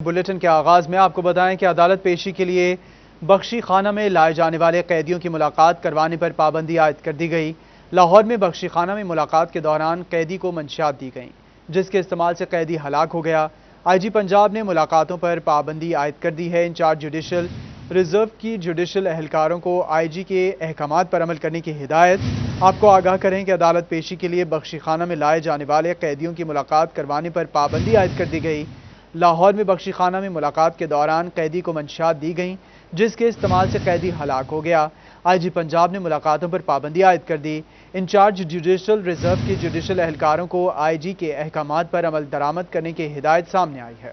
Bulletin کے آغاز میں آپ کو بتائیں کہ عدالت پیشی کے لیے بخشی خانہ میں لائے جانے والے قیدیوں کی ملاقات کروانے پر پابندی عائد کر دی گئی۔ لاہور میں بخشی خانہ میں ملاقات کے دوران قیدی کو منشیات دی گئیں، جس کے استعمال سے قیدی ہلاک ہو گیا۔ آئی جی پنجاب نے ملاقاتوں پر پابندی عائد کر دی ہے۔ انچارج جوڈیشل ریزرو کی جوڈیشل اہلکاروں کو آئی جی کے احکامات پر عمل کرنے کی ہدایت۔ آپ کو آگاہ کریں کہ عدالت پیشی کے لیے بخشی خانہ میں لائے جانے والے قیدیوں کی ملاقات کروانے پر پابندی عائد کر دی گئی۔ لاہور میں بخشی خانہ میں ملاقات کے دوران قیدی کو منشیات دی گئیں، جس کے استعمال سے قیدی ہلاک ہو گیا۔ آئی جی پنجاب نے ملاقاتوں پر پابندی عائد کر دی۔ انچارج جوڈیشل ریزرو کے جوڈیشل اہلکاروں کو آئی جی کے احکامات پر عمل درآمد کرنے کی ہدایت سامنے آئی ہے۔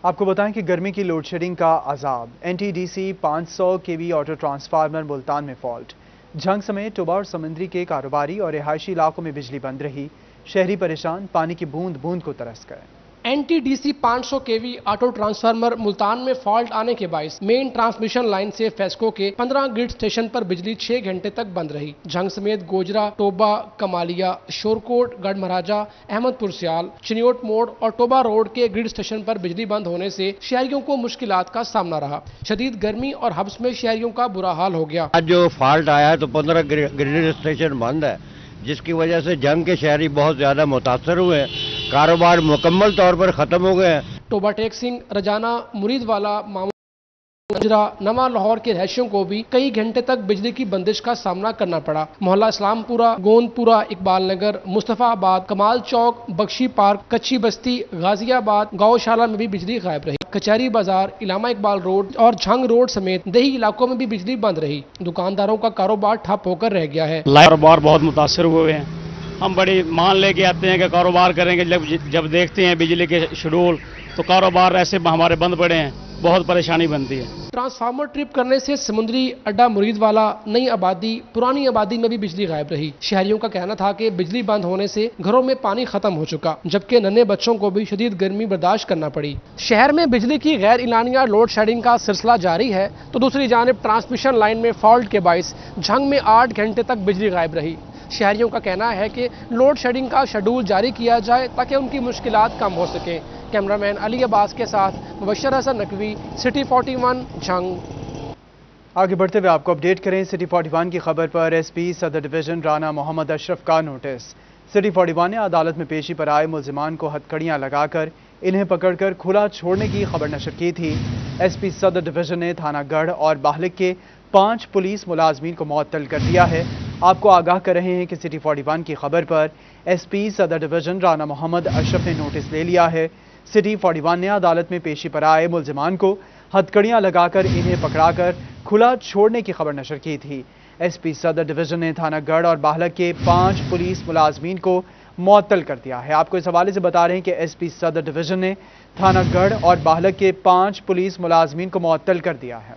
آپ کو بتائیں کہ گرمی کی لوڈ شیڈنگ کا عذاب، N T D C 500 kV auto transformer Multan میں فالٹ، جھنگ سمیت ٹوبہ اور سمندری کے کاروباری اور رہائشی علاقوں میں بجلی بند رہی، شہری پریشان، پانی کی بوند بوند کو ترس گئے۔ N T D C 500 kV auto transformer Multan میں فالٹ آنے کے باعث مین ٹرانسمیشن لائن سے فیسکو کے 15 گرڈ اسٹیشن پر بجلی 6 گھنٹے تک بند رہی۔ جھنگ سمیت گوجرا، ٹوبہ، کمالیہ، شورکوٹ، گڑھ مہاراجہ، احمد پور سیال، چنیوٹ موڑ اور ٹوبہ روڈ کے گرڈ اسٹیشن پر بجلی بند ہونے سے شہریوں کو مشکلات کا سامنا رہا۔ شدید گرمی اور حبس میں شہریوں کا برا حال ہو گیا۔ آج جو فالٹ آیا ہے تو 15 گرڈ اسٹیشن بند ہے، جس کی وجہ سے جنگ کے شہری بہت زیادہ متاثر ہوئے ہیں، کاروبار مکمل طور پر ختم ہو گئے ہیں۔ ٹوبہ ٹیک سنگھ، رجانہ، مرید والا، گجرا، نواں لاہور کے رہائشیوں کو بھی کئی گھنٹے تک بجلی کی بندش کا سامنا کرنا پڑا۔ محلہ اسلام پورہ، گوند پورہ، اقبال نگر، مصطفیٰ آباد، کمال چوک، بخشی پارک، کچی بستی، غازی آباد، گاؤں شالہ میں بھی بجلی غائب رہی۔ کچہری بازار، علامہ اقبال روڈ اور جھنگ روڈ سمیت دیہی علاقوں میں بھی بجلی بند رہی۔ دکانداروں کا کاروبار ٹھپ ہو کر رہ گیا ہے۔ کاروبار بہت متاثر ہوئے ہیں۔ ہم بڑی مان لے کے آتے ہیں کہ کاروبار کریں گے، جب دیکھتے ہیں بجلی کے شیڈول تو کاروبار ایسے ہمارے بند پڑے ہیں، بہت پریشانی بنتی ہے۔ ٹرانسفارمر ٹرپ کرنے سے سمندری اڈا مرید والا، نئی آبادی، پرانی آبادی میں بھی بجلی غائب رہی۔ شہریوں کا کہنا تھا کہ بجلی بند ہونے سے گھروں میں پانی ختم ہو چکا، جبکہ ننھے بچوں کو بھی شدید گرمی برداشت کرنا پڑی۔ شہر میں بجلی کی غیر اعلانیہ لوڈ شیڈنگ کا سلسلہ جاری ہے تو دوسری جانب ٹرانسمیشن لائن میں فالٹ کے باعث جھنگ میں 8 گھنٹے تک بجلی غائب رہی۔ شہریوں کا کہنا ہے کہ لوڈ شیڈنگ کا شیڈول جاری کیا جائے تاکہ ان کی مشکلات کم ہو سکیں۔ کیمرامین علی عباس کے ساتھ مبشر حسن نقوی، سٹی 41، جھنگ۔ آگے بڑھتے ہوئے آپ کو اپڈیٹ کریں سٹی 41 کی خبر پر ایس پی صدر ڈویژن رانا محمد اشرف کا نوٹس۔ سٹی 41 نے عدالت میں پیشی پر آئے ملزمان کو ہتھکڑیاں لگا کر انہیں پکڑ کر کھلا چھوڑنے کی خبر نشر کی تھی۔ ایس پی صدر ڈویژن نے تھانہ گڑھ اور باہلک کے 5 پولیس ملازمین کو معطل کر دیا ہے۔ آپ کو آگاہ کر رہے ہیں کہ سٹی 41 کی خبر پر ایس پی صدر ڈویژن رانا محمد اشرف نے نوٹس لے لیا ہے۔ سٹی 41 نے عدالت میں پیشی پر آئے ملزمان کو ہتھکڑیاں لگا کر انہیں پکڑا کر کھلا چھوڑنے کی خبر نشر کی تھی۔ ایس پی صدر ڈویژن نے تھانہ گڑھ اور باہلک کے 5 پولیس ملازمین کو معطل کر دیا ہے۔ آپ کو اس حوالے سے بتا رہے ہیں کہ ایس پی صدر ڈویژن نے تھانہ گڑھ اور باہلک کے 5 پولیس ملازمین کو معطل کر دیا ہے۔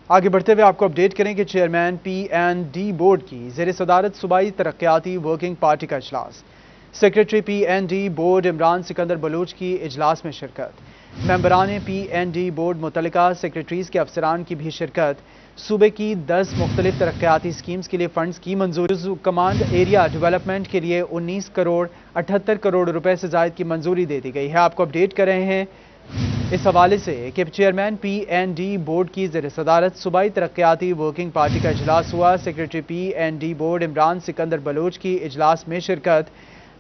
آگے بڑھتے ہوئے آپ کو اپڈیٹ کریں کہ chairman P N D board کی زیر صدارت صوبائی ترقیاتی ورکنگ پارٹی کا اجلاس۔ Secretary P N D board Imran Sikandar Baloch کی اجلاس میں شرکت۔ ممبران پی این ڈی بورڈ متعلقہ سیکریٹریز کے افسران کی بھی شرکت۔ صوبے کی 10 مختلف ترقیاتی سکیمز کے لیے فنڈز کی منظوری۔ کمانڈ ایریا ڈیولپمنٹ کے لیے 19 کروڑ 78 کروڑ روپے سے زائد کی منظوری دے دی گئی ہے۔ آپ کو اپڈیٹ کر رہے ہیں اس حوالے سے کہ chairman P N D board کی زیر صدارت صوبائی ترقیاتی ورکنگ پارٹی کا اجلاس ہوا۔ Secretary P N D board Imran Sikandar Baloch کی اجلاس میں شرکت۔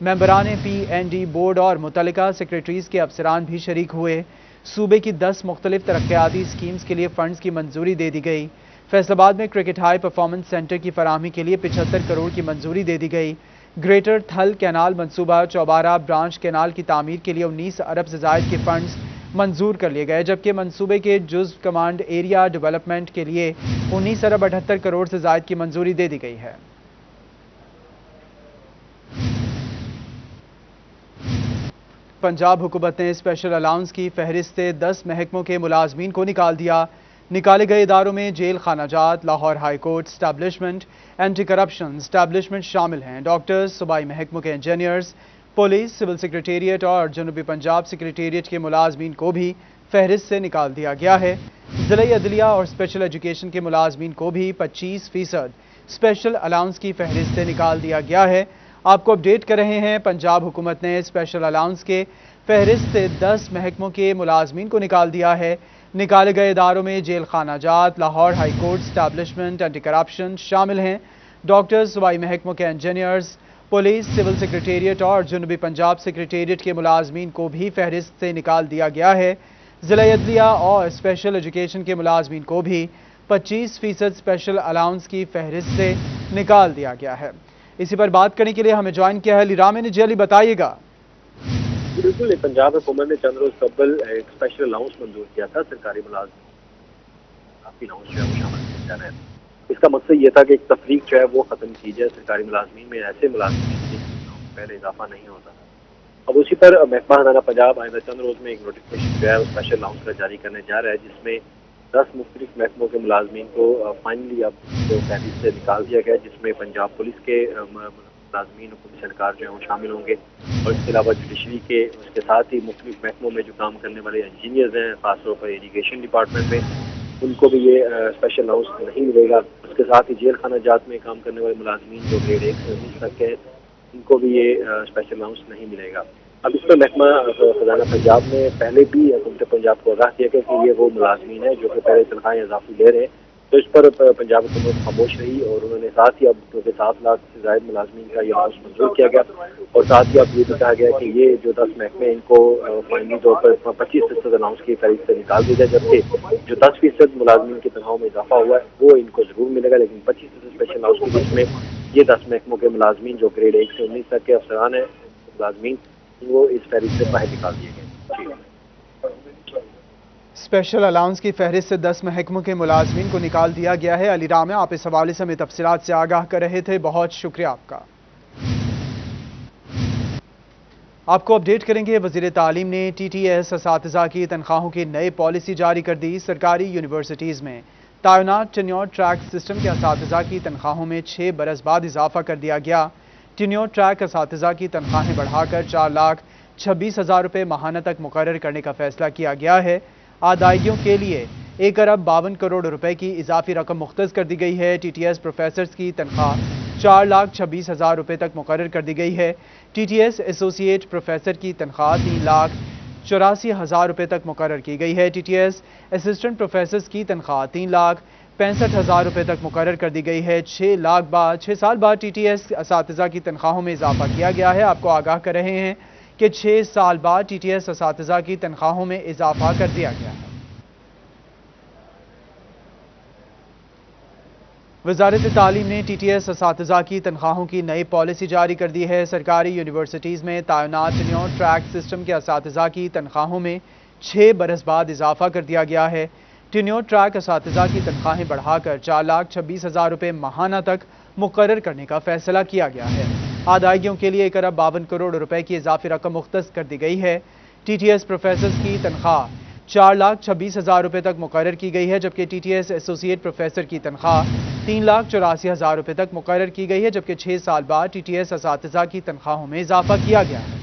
ممبران پی این ڈی بورڈ اور متعلقہ سیکریٹریز کے افسران بھی شریک ہوئے۔ صوبے کی 10 مختلف ترقیاتی سکیمز کے لیے فنڈز کی منظوری دے دی گئی۔ فیصل آباد میں کرکٹ ہائی پرفارمنس سینٹر کی فراہمی کے لیے 75 کروڑ کی منظوری دے دی گئی۔ گریٹر تھل کینال منصوبہ چوبارہ برانچ کینال کی تعمیر کے لیے 19 ارب سے زائد کے فنڈز منظور کر لیے گئے، جبکہ منصوبے کے جزو کمانڈ ایریا ڈیولپمنٹ کے لیے 19 ارب 78 کروڑ سے زائد کی منظوری دے دی گئی ہے۔ پنجاب حکومت نے اسپیشل الاؤنس کی فہرست سے 10 محکموں کے ملازمین کو نکال دیا۔ نکالے گئے اداروں میں جیل خانہ جات، Lahore high court establishment, anti corruption establishment شامل ہیں۔ ڈاکٹرز، صوبائی محکموں کے انجینئرز، پولیس، سول سیکریٹریٹ اور جنوبی پنجاب سیکریٹریٹ کے ملازمین کو بھی فہرست سے نکال دیا گیا ہے۔ ضلعی عدلیہ اور اسپیشل ایجوکیشن کے ملازمین کو بھی 25% اسپیشل الاؤنس کی فہرست سے نکال دیا گیا ہے۔ آپ کو اپڈیٹ کر رہے ہیں، پنجاب حکومت نے اسپیشل الاؤنس کے فہرست سے 10 محکموں کے ملازمین کو نکال دیا ہے۔ نکالے گئے اداروں میں جیل خانہ جات، Lahore high court establishment, anti corruption شامل ہیں۔ ڈاکٹرز، صوبائی محکموں کے انجینئرز، پولیس، سول سیکریٹریٹ اور جنوبی پنجاب سیکریٹریٹ کے ملازمین کو بھی فہرست سے نکال دیا گیا ہے۔ ضلعی عدلیہ اور اسپیشل ایجوکیشن کے ملازمین کو بھی 25% اسپیشل الاؤنس کی فہرست سے نکال دیا گیا ہے۔ اسی پر بات کرنے کے لیے ہمیں جوائن کیا ہے علی رامے نے۔ جی علی، بتائیے گا۔ بالکل، پنجاب حکومت نے چند روز قبل ایک اسپیشل الاؤنس منظور کیا تھا سرکاری ملازمین کافی الاؤنس جو ہے وہ شامل کیا جا رہا ہے۔ اس کا مقصد یہ تھا کہ ایک تفریق جو ہے وہ ختم کی جائے سرکاری ملازمین میں، ایسے ملازمین جن کی پہلے اضافہ نہیں ہوتا تھا۔ اب اسی پر محکمہ خزانہ پنجاب آئندہ چند روز میں ایک نوٹیفکیشن جو ہے وہ اسپیشل الاؤنس کا جاری کرنے جا رہا ہے، جس میں 10 مختلف محکموں کے ملازمین کو فائنلی اب فہرست سے نکال دیا گیا، جس میں پنجاب پولیس کے ملازمین حکومت سرکار جو ہیں وہ شامل ہوں گے، اور اس کے علاوہ جوڈیشری کے، اس کے ساتھ ہی مختلف محکموں میں جو کام کرنے والے انجینئرز ہیں، خاص طور پر اریگیشن ڈپارٹمنٹ میں، ان کو بھی یہ اسپیشل الاؤنس نہیں ملے گا۔ اس کے ساتھ ہی جیل خانہ جات میں کام کرنے والے ملازمین جو گریڈ 1 سے 19 تک ہیں، ان کو بھی یہ اسپیشل الاؤنس نہیں ملے گا۔ اب اس پر محکمہ خزانہ پنجاب نے پہلے بھی حکومت پنجاب کو آگاہ کیا کہ یہ وہ ملازمین ہیں جو کہ پہلے تنخواہیں اضافی لے رہے ہیں، تو اس پر پنجاب حکومت خاموش رہی، اور انہوں نے ساتھ ہی اب کیونکہ 7 لاکھ سے زائد ملازمین کا یہ الاؤنس منظور کیا گیا، اور ساتھ ہی اب یہ بھی کہا گیا کہ یہ جو 10 محکمے ان کو فائنلی طور پر 25% الاؤنس کی فہرست سے نکال دیا جائے، جبکہ جو 10% ملازمین کی تنخواہوں میں اضافہ ہوا ہے وہ ان کو ضرور ملے گا، لیکن 25% اسپیشل الاؤنس کی لسٹ میں یہ 10 محکموں کے ملازمین جو گریڈ 1 سے 19 تک کے افسران ہیں ملازمین، وہ اس فہرست سے باہر نکال دیے گئے۔ اسپیشل الاؤنس کی فہرست سے 10 محکموں کے ملازمین کو نکال دیا گیا ہے۔ علی رامے، آپ اس حوالے سے ہمیں تفصیلات سے آگاہ کر رہے تھے، بہت شکریہ آپ کا۔ آپ کو اپڈیٹ کریں گے، وزیر تعلیم نے ٹی ٹی ایس اساتذہ کی تنخواہوں کی نئی پالیسی جاری کر دی۔ سرکاری یونیورسٹیز میں تعینات ٹینیور ٹریک سسٹم کے اساتذہ کی تنخواہوں میں 6 برس بعد اضافہ کر دیا گیا۔ ٹینیور ٹریک اساتذہ کی تنخواہیں بڑھا کر 4,26,000 روپے ماہانہ تک مقرر کرنے کا فیصلہ کیا گیا ہے۔ ادائیگیوں کے لیے 1 ارب 52 کروڑ روپے کی اضافی رقم مختص کر دی گئی ہے۔ ٹی ٹی ایس پروفیسرز کی تنخواہ 4,26,000 روپے تک مقرر کر دی گئی ہے۔ T T S associate professor کی تنخواہ 3,84,000 روپے تک مقرر کی گئی ہے۔ T T S assistant professors کی تنخواہ 3,65,000 روپے تک مقرر کر دی گئی ہے۔ 6 سال بعد ٹی ٹی ایس اساتذہ کی تنخواہوں میں اضافہ کیا گیا ہے۔ آپ کو آگاہ کر رہے ہیں کہ 6 سال بعد ٹی ٹی ایس اساتذہ کی تنخواہوں میں اضافہ کر دیا گیا ہے۔ وزارت تعلیم نے ٹی ٹی ایس اساتذہ کی تنخواہوں کی نئی پالیسی جاری کر دی ہے۔ سرکاری یونیورسٹیز میں تعینات ٹینیور ٹریک سسٹم کے اساتذہ کی تنخواہوں میں 6 برس بعد اضافہ کر دیا گیا ہے۔ ٹینیور ٹریک اساتذہ کی تنخواہیں بڑھا کر 4,26,000 روپے ماہانہ تک مقرر کرنے کا فیصلہ کیا گیا ہے۔ ادائیگیوں کے لیے 1 ارب 52 کروڑ روپے کی اضافی رقم مختص کر دی گئی ہے۔ ٹی ٹی ایس پروفیسرز کی تنخواہ 4,26,000 روپے تک مقرر کی گئی ہے، جبکہ T T S associate professor کی تنخواہ 3,84,000 روپے تک مقرر کی گئی ہے، جبکہ 6 سال بعد ٹی ٹی ایس اساتذہ کی تنخواہوں میں اضافہ کیا گیا ہے۔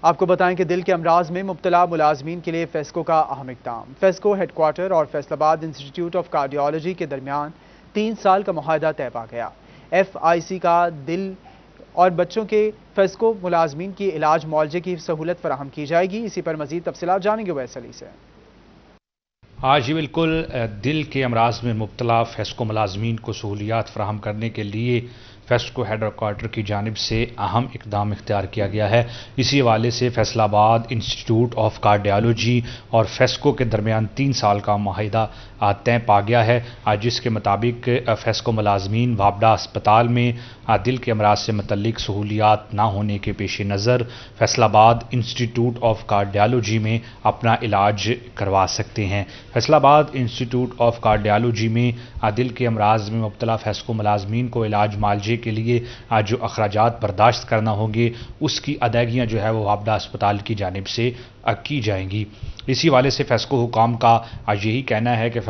آپ کو بتائیں کہ دل کے امراض میں مبتلا ملازمین کے لیے فیسکو کا اہم اقدام۔ فیسکو ہیڈ کوارٹر اور فیصل آباد انسٹیٹیوٹ آف کارڈیالوجی کے درمیان 3 سال کا معاہدہ طے پا گیا۔ ایف آئی سی کا دل اور بچوں کے فیسکو ملازمین کی علاج معالجے کی سہولت فراہم کی جائے گی۔ اسی پر مزید تفصیلات جانیں گے ویس علی سے۔ جی بالکل، دل کے امراض میں مبتلا فیسکو ملازمین کو سہولیات فراہم کرنے کے لیے فیسکو ہیڈ کوارٹر کی جانب سے اہم اقدام اختیار کیا گیا ہے۔ اسی حوالے سے فیصل آباد انسٹیٹیوٹ آف کارڈیالوجی اور فیسکو کے درمیان 3 سال کا معاہدہ طے پا گیا ہے، جس کے مطابق فیسکو ملازمین وابڈا اسپتال میں دل کے امراض سے متعلق سہولیات نہ ہونے کے پیش نظر فیصل آباد انسٹیٹیوٹ آف کارڈیالوجی میں اپنا علاج کروا سکتے ہیں۔ فیصل آباد انسٹیٹیوٹ آف کارڈیالوجی میں دل کے امراض میں مبتلا فیسکو ملازمین کو علاج معالجے کے لیے جو اخراجات برداشت کرنا ہوں گے، اس کی ادائیگیاں جو ہے وہ وابڈا اسپتال کی جانب سے کی جائیں گی۔ اسی حوالے سے فیسکو حکام کا یہی کہنا ہے کہ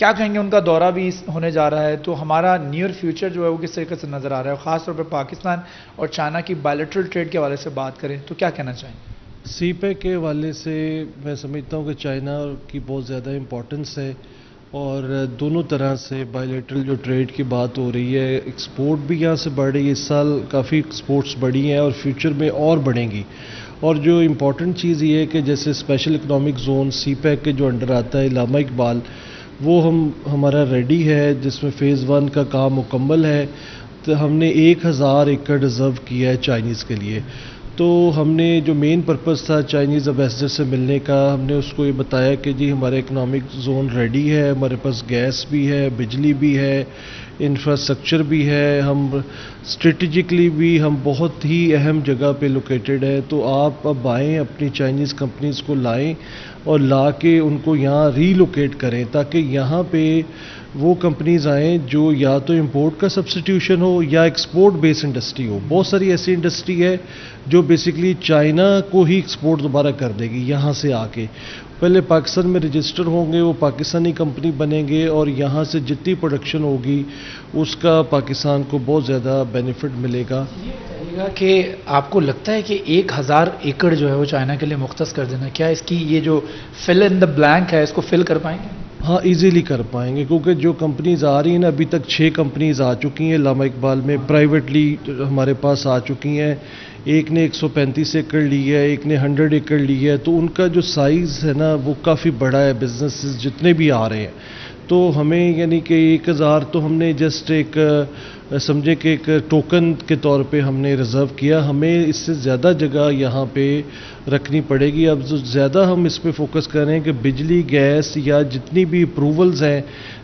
کیا کہیں گے ان کا دورہ بھی ہونے جا رہا ہے، تو ہمارا نیئر فیوچر جو ہے وہ کس طریقے سے نظر آ رہا ہے، خاص طور پہ پاکستان اور چائنا کی بائلیٹرل ٹریڈ کے حوالے سے بات کریں تو کیا کہنا چاہیں؟ سی پیک کے حوالے سے میں سمجھتا ہوں کہ چائنا کی بہت زیادہ امپورٹنس ہے، اور دونوں طرح سے بائیلیٹرل جو ٹریڈ کی بات ہو رہی ہے، ایکسپورٹ بھی یہاں سے بڑھ رہی ہے، اس سال کافی ایکسپورٹس بڑھی ہیں اور فیوچر میں اور بڑھیں گی. اور جو امپورٹنٹ چیز یہ ہے کہ جیسے اسپیشل اکنامک زون سی پیک کے جو انڈر آتا ہے علامہ اقبال، وہ ہمارا ریڈی ہے، جس میں فیز 1 کا کام مکمل ہے. تو ہم نے 1000 ایکڑ ریزرو کیا ہے چائنیز کے لیے. تو ہم نے جو مین پرپس تھا چائنیز امبیسڈر سے ملنے کا، ہم نے اس کو یہ بتایا کہ جی ہمارا اکنامک زون ریڈی ہے، ہمارے پاس گیس بھی ہے، بجلی بھی ہے، انفراسٹرکچر بھی ہے، ہم اسٹریٹجکلی بھی ہم بہت ہی اہم جگہ پہ لوکیٹڈ ہے. تو آپ اب آئیں، اپنی چائنیز کمپنیز کو لائیں اور لا کے ان کو یہاں ری لوکیٹ کریں، تاکہ یہاں پہ وہ کمپنیز آئیں جو یا تو امپورٹ کا سبسٹیٹیوشن ہو یا ایکسپورٹ بیس انڈسٹری ہو. بہت ساری ایسی انڈسٹری ہے جو بیسکلی چائنا کو ہی ایکسپورٹ دوبارہ کر دے گی یہاں سے آ کے. پہلے پاکستان میں رجسٹر ہوں گے، وہ پاکستانی کمپنی بنیں گے، اور یہاں سے جتنی پروڈکشن ہوگی اس کا پاکستان کو بہت زیادہ بینیفٹ ملے گا. کہ آپ کو لگتا ہے کہ 1000 ایکڑ جو ہے وہ چائنا کے لیے مختص کر دینا، کیا اس کی یہ جو فل ان دا بلینک ہے اس کو فل کر پائیں گے؟ ہاں ایزیلی کر پائیں گے، کیونکہ جو کمپنیز آ رہی ہیں نا، ابھی تک 6 کمپنیز آ چکی ہیں علامہ اقبال میں، پرائیویٹلی ہمارے پاس آ چکی ہیں. ایک نے 135 ایکڑ لی ہے، ایک نے 100 ایکڑ لی ہے. تو ان کا جو سائز ہے نا وہ کافی بڑا ہے، بزنسز جتنے بھی آ رہے ہیں. تو ہمیں یعنی کہ 1000 تو ہم نے جسٹ ایک سمجھے کہ ایک ٹوکن کے طور پہ ہم نے ریزرو کیا. ہمیں اس سے زیادہ جگہ یہاں پہ رکھنی پڑے گی. اب زیادہ ہم اس پہ فوکس کر رہے ہیں کہ بجلی، گیس یا جتنی بھی اپروولز ہیں،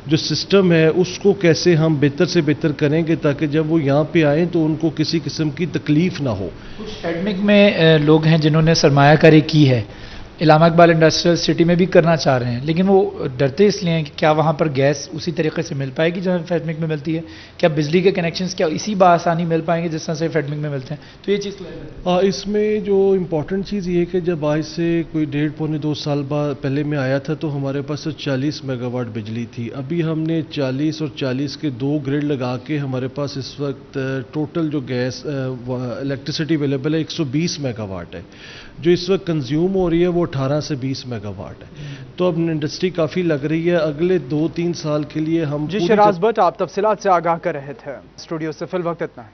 جو سسٹم ہے اس کو کیسے ہم بہتر سے بہتر کریں گے، تاکہ جب وہ یہاں پہ آئیں تو ان کو کسی قسم کی تکلیف نہ ہو. کچھ ایڈمک میں لوگ ہیں جنہوں نے سرمایہ کاری کی ہے، علامہ اقبال انڈسٹریل سٹی میں بھی کرنا چاہ رہے ہیں، لیکن وہ ڈرتے اس لیے ہیں کہ کیا وہاں پر گیس اسی طریقے سے مل پائے گی جو فیڈمک میں ملتی ہے، کیا بجلی کے کنیکشنز کیا اسی بآسانی مل پائیں گے جس طرح سے فیڈمک میں ملتے ہیں. تو یہ چیز اس میں جو امپورٹنٹ چیز یہ ہے کہ جب آج سے کوئی 1.5-2 سال بعد پہلے میں آیا تھا تو ہمارے پاس 40 میگا واٹ بجلی تھی. ابھی ہم نے 40 اور 40 کے 2 گریڈ لگا کے ہمارے پاس اس وقت ٹوٹل جو گیس الیکٹریسٹی اویلیبل ہے 120 میگا واٹ ہے. جو اس وقت کنزیوم ہو رہی ہے وہ 18 سے 20 میگا واٹ ہے. تو اب انڈسٹری کافی لگ رہی ہے. اگلے 2-3 سال کے لیے ہم جی شراز بٹ آپ تفصیلات سے آگاہ کر رہے تھے. اسٹوڈیو سے فی الوقت اتنا ہے.